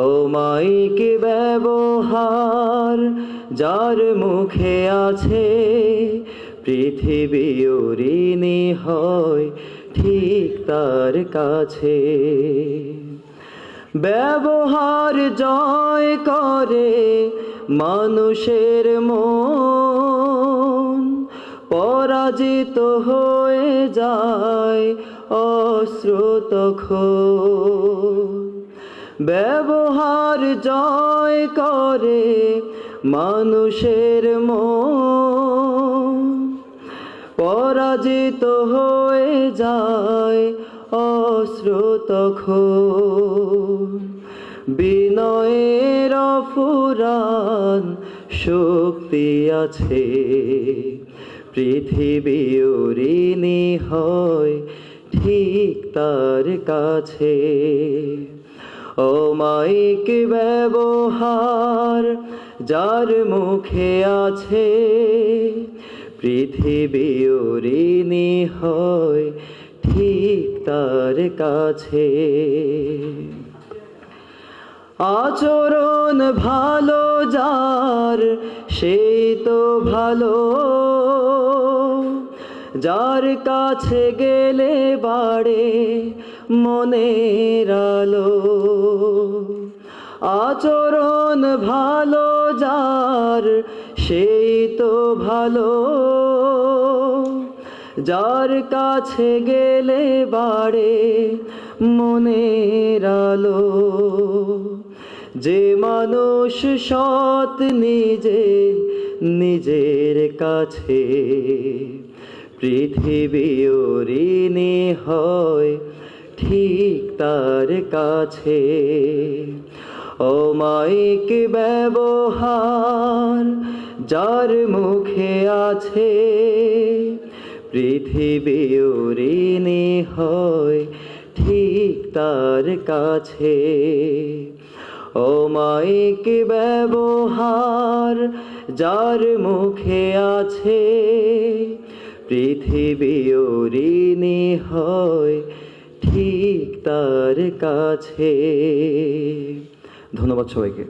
অমায়িক ব্যবহার যার মুখে আছে, পৃথিবী ঋণী হয় ঠিক তার কাছে। ব্যবহার জয় করে মানুষের মন, পরাজিত হয়ে যায় অস্ত্র তখন। ব্যবহার জয় করে মানুষের মন, পরাজিত হয়ে যায় অস্ত্র তখন। বিনয়ের ফুরান শক্তি আছে, পৃথিবী ঋণী হয় ঠিক তার কাছে। অমায়িক ব্যবহার যার মুখে আছে, পৃথিবী ঋণী হয় ঠিক তার কাছে। আচরণ ভালো যার সেই তো ভালো, যার কাছে গেলে বাড়ে মনের আলো। আচরণ ভালো যার সেই তো ভালো, যার কাছে গেলে বাড়ে মনের আলো। যে মানুষ সৎ নিজের কাছে, পৃথিবী ঋণী হয় ঠিক তার কাছে। অমায়িক ব্যবহার যার মুখে আছে, পৃথিবী ঋণী হয় ঠিক তার কাছে। অমায়িক ব্যবহার যার মুখে আছে, পৃথিবী ঋণী হয় ঠিক তার কাছে। ধন্যবাদ সবাইকে।